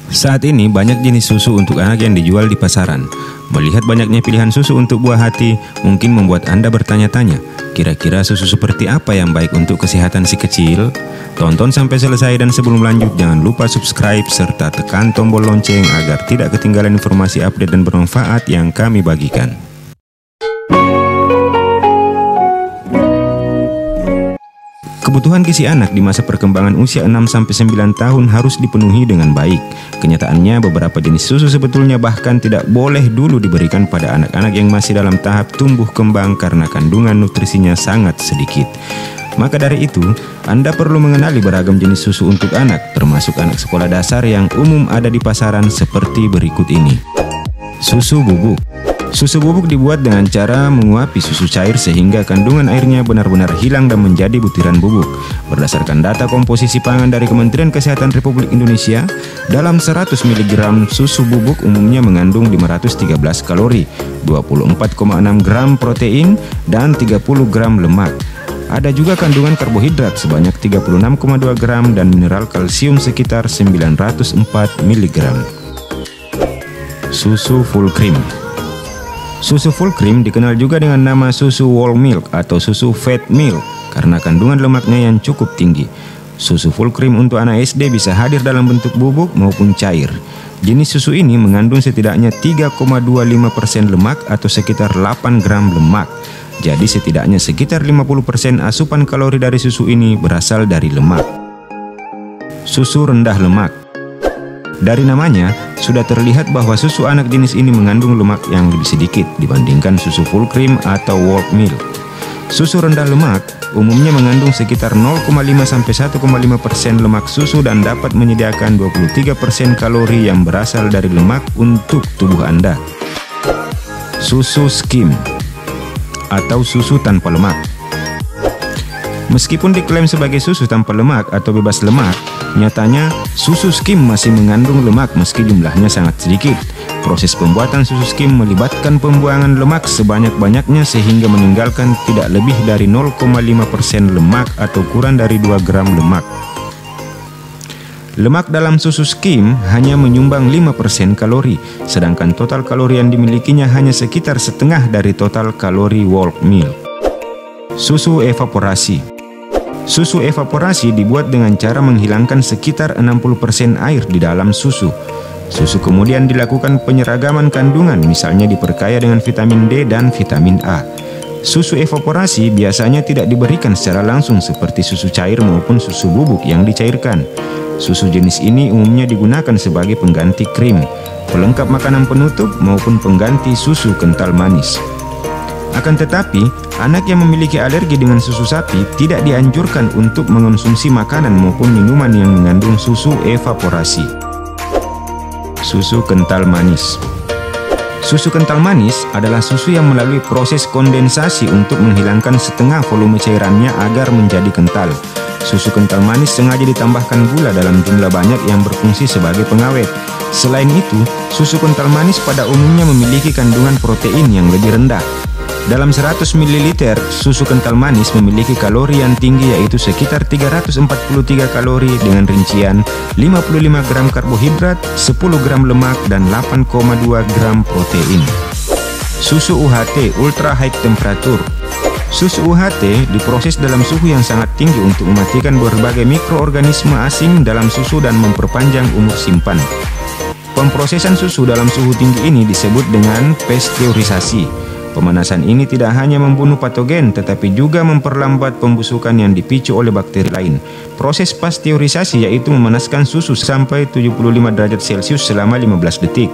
Saat ini banyak jenis susu untuk anak yang dijual di pasaran. Melihat banyaknya pilihan susu untuk buah hati, mungkin membuat Anda bertanya-tanya, kira-kira susu seperti apa yang baik untuk kesehatan si kecil? Tonton sampai selesai dan sebelum lanjut jangan lupa subscribe serta tekan tombol lonceng agar tidak ketinggalan informasi update dan bermanfaat yang kami bagikan. Kebutuhan gizi anak di masa perkembangan usia 6-9 tahun harus dipenuhi dengan baik. Kenyataannya beberapa jenis susu sebetulnya bahkan tidak boleh dulu diberikan pada anak-anak yang masih dalam tahap tumbuh kembang karena kandungan nutrisinya sangat sedikit. Maka dari itu, Anda perlu mengenali beragam jenis susu untuk anak, termasuk anak sekolah dasar yang umum ada di pasaran seperti berikut ini. Susu bubuk. Susu bubuk dibuat dengan cara menguapi susu cair sehingga kandungan airnya benar-benar hilang dan menjadi butiran bubuk. Berdasarkan data komposisi pangan dari Kementerian Kesehatan Republik Indonesia, dalam 100 mg susu bubuk umumnya mengandung 513 kalori, 24,6 gram protein, dan 30 gram lemak. Ada juga kandungan karbohidrat sebanyak 36,2 gram dan mineral kalsium sekitar 904 mg. Susu full cream. Susu full cream dikenal juga dengan nama susu whole milk atau susu fat milk karena kandungan lemaknya yang cukup tinggi. Susu full cream untuk anak SD bisa hadir dalam bentuk bubuk maupun cair. Jenis susu ini mengandung setidaknya 3,25% lemak atau sekitar 8 gram lemak. Jadi setidaknya sekitar 50% asupan kalori dari susu ini berasal dari lemak. Susu rendah lemak. Dari namanya, sudah terlihat bahwa susu anak jenis ini mengandung lemak yang lebih sedikit dibandingkan susu full cream atau whole milk. Susu rendah lemak umumnya mengandung sekitar 0,5-1,5% lemak susu dan dapat menyediakan 23% kalori yang berasal dari lemak untuk tubuh Anda. Susu skim atau susu tanpa lemak. Meskipun diklaim sebagai susu tanpa lemak atau bebas lemak, nyatanya susu skim masih mengandung lemak meski jumlahnya sangat sedikit. Proses pembuatan susu skim melibatkan pembuangan lemak sebanyak-banyaknya sehingga meninggalkan tidak lebih dari 0,5% lemak atau kurang dari 2 gram lemak. Lemak dalam susu skim hanya menyumbang 5% kalori, sedangkan total kalori yang dimilikinya hanya sekitar setengah dari total kalori whole milk. Susu evaporasi. Susu evaporasi dibuat dengan cara menghilangkan sekitar 60% air di dalam susu. Susu kemudian dilakukan penyeragaman kandungan, misalnya diperkaya dengan vitamin D dan vitamin A. Susu evaporasi biasanya tidak diberikan secara langsung seperti susu cair maupun susu bubuk yang dicairkan. Susu jenis ini umumnya digunakan sebagai pengganti krim, pelengkap makanan penutup maupun pengganti susu kental manis. Akan tetapi, anak yang memiliki alergi dengan susu sapi tidak dianjurkan untuk mengonsumsi makanan maupun minuman yang mengandung susu evaporasi. Susu kental manis. Susu kental manis adalah susu yang melalui proses kondensasi untuk menghilangkan setengah volume cairannya agar menjadi kental. Susu kental manis sengaja ditambahkan gula dalam jumlah banyak yang berfungsi sebagai pengawet. Selain itu, susu kental manis pada umumnya memiliki kandungan protein yang lebih rendah. Dalam 100 ml susu kental manis memiliki kalori yang tinggi yaitu sekitar 343 kalori dengan rincian 55 gram karbohidrat, 10 gram lemak, dan 8,2 gram protein. Susu UHT ultra high temperature. Susu UHT diproses dalam suhu yang sangat tinggi untuk mematikan berbagai mikroorganisme asing dalam susu dan memperpanjang umur simpan. Pemprosesan susu dalam suhu tinggi ini disebut dengan pasteurisasi. Pemanasan ini tidak hanya membunuh patogen, tetapi juga memperlambat pembusukan yang dipicu oleh bakteri lain. Proses pasteurisasi yaitu memanaskan susu sampai 75 derajat Celcius selama 15 detik.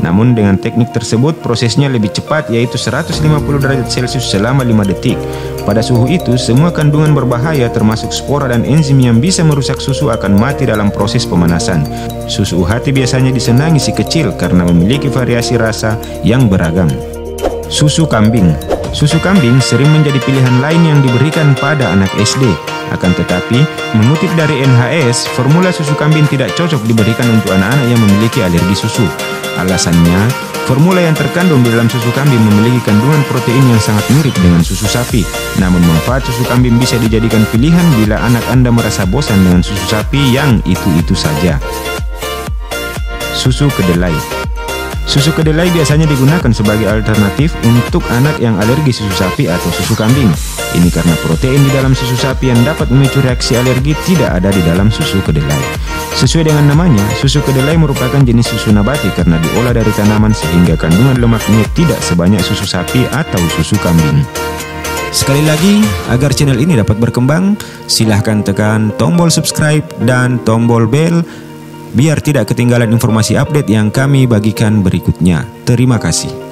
Namun dengan teknik tersebut prosesnya lebih cepat yaitu 150 derajat Celcius selama 5 detik. Pada suhu itu, semua kandungan berbahaya termasuk spora dan enzim yang bisa merusak susu akan mati dalam proses pemanasan. Susu UHT biasanya disenangi si kecil karena memiliki variasi rasa yang beragam. Susu kambing. Susu kambing sering menjadi pilihan lain yang diberikan pada anak SD. Akan tetapi, mengutip dari NHS, formula susu kambing tidak cocok diberikan untuk anak-anak yang memiliki alergi susu. Alasannya, formula yang terkandung di dalam susu kambing memiliki kandungan protein yang sangat mirip dengan susu sapi. Namun manfaat susu kambing bisa dijadikan pilihan bila anak Anda merasa bosan dengan susu sapi yang itu-itu saja. Susu kedelai. Susu kedelai biasanya digunakan sebagai alternatif untuk anak yang alergi susu sapi atau susu kambing. Ini karena protein di dalam susu sapi yang dapat memicu reaksi alergi tidak ada di dalam susu kedelai. Sesuai dengan namanya, susu kedelai merupakan jenis susu nabati karena diolah dari tanaman sehingga kandungan lemaknya tidak sebanyak susu sapi atau susu kambing. Sekali lagi, agar channel ini dapat berkembang, silahkan tekan tombol subscribe dan tombol bel biar tidak ketinggalan informasi update yang kami bagikan berikutnya. Terima kasih.